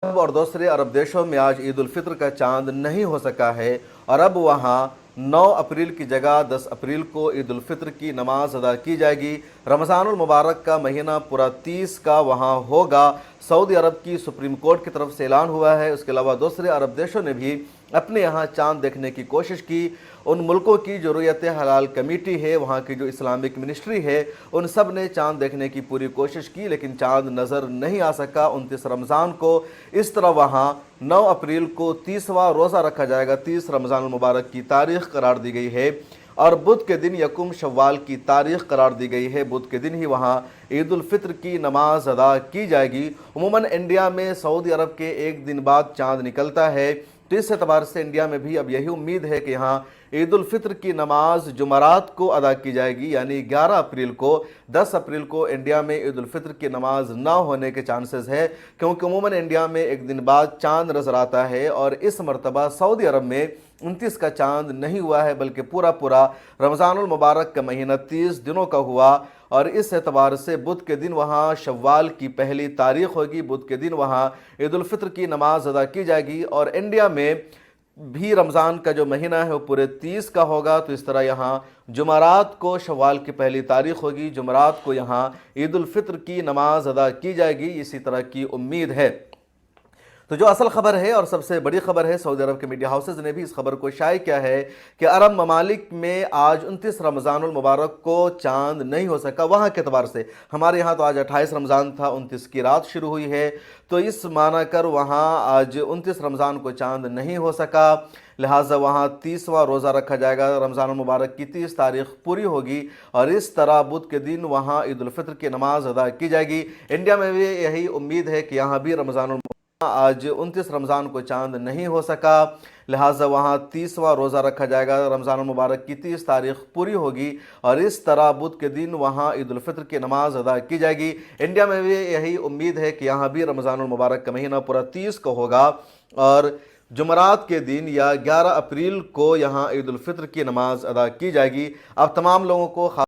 और दूसरे अरब देशों में आज ईद उल फित्र का चांद नहीं हो सका है और अब वहाँ 9 अप्रैल की जगह 10 अप्रैल को ईद उल फित्र की नमाज अदा की जाएगी। रमज़ानुल मुबारक का महीना पूरा 30 का वहाँ होगा। सऊदी अरब की सुप्रीम कोर्ट की तरफ से ऐलान हुआ है। उसके अलावा दूसरे अरब देशों ने भी अपने यहाँ चांद देखने की कोशिश की। उन मुल्कों की जो रुयत हलाल कमेटी है, वहाँ की जो इस्लामिक मिनिस्ट्री है, उन सब ने चांद देखने की पूरी कोशिश की, लेकिन चांद नज़र नहीं आ सका। 29 रमज़ान को इस तरह वहाँ 9 अप्रैल को 30वां रोज़ा रखा जाएगा। 30 रमज़ान मुबारक की तारीख़ करार दी गई है और बुध के दिन यकुम शव्वाल की तारीख़ करार दी गई है। बुध के दिन ही वहाँ ईद उल फित्र की नमाज अदा की जाएगी। उमूमन इंडिया में सऊदी अरब के एक दिन बाद चांद निकलता है, तो इस एतबार से इंडिया में भी अब यही उम्मीद है कि यहाँ ईद उल फित्र की नमाज जुमरात को अदा की जाएगी, यानी 11 अप्रैल को। 10 अप्रैल को इंडिया में ईद उल फित्र की नमाज ना होने के चांसेस है, क्योंकि उमूमन इंडिया में एक दिन बाद चांद नज़र आता है और इस मरतबा सऊदी अरब में 29 का चांद नहीं हुआ है, बल्कि पूरा रमज़ानुल मुबारक का महीना 30 दिनों का हुआ। और इस एतबार से बुध के दिन वहाँ शव्वाल की पहली तारीख़ होगी। बुध के दिन वहाँ ईद उल फित्र की नमाज अदा की जाएगी और इंडिया में भी रमज़ान का जो महीना है वो पूरे 30 का होगा। तो इस तरह यहाँ जुमरात को शव्वाल की पहली तारीख़ होगी, जुमरात को यहाँ ईद उल फित्र की नमाज अदा की जाएगी, इसी तरह की उम्मीद है। तो जो असल खबर है और सबसे बड़ी खबर है, सऊदी अरब के मीडिया हाउसेज ने भी इस खबर को शाये किया है कि अरब ममालिक में आज 29 रमज़ानुल मुबारक को चांद नहीं हो सका। वहाँ के अतबार से हमारे यहाँ तो आज 28 रमज़ान था, 29 की रात शुरू हुई है, तो इस माना कर वहाँ आज 29 रमज़ान को चांद नहीं हो सका। लिहाजा वहाँ 30वां रोज़ा रखा जाएगा। रमज़ान मुबारक की 30 तारीख़ पूरी होगी और इस तरह बुध के दिन वहाँ ईद उल फित्र की नमाज अदा की जाएगी। इंडिया में भी यही उम्मीद है कि यहाँ भी रमज़ान आज 29 रमज़ान को चांद नहीं हो सका, लिहाजा वहाँ 30वां रोज़ा रखा जाएगा। रमज़ान मुबारक की 30 तारीख़ पूरी होगी और इस तरह बुध के दिन वहाँ ईद उल फित्र की नमाज अदा की जाएगी। इंडिया में भी यही उम्मीद है कि यहाँ भी रमज़ान मुबारक का महीना पूरा 30 का होगा और जुमरात के दिन या 11 अप्रैल को यहाँ ईद उल फित्र की नमाज अदा की जाएगी। अब तमाम लोगों को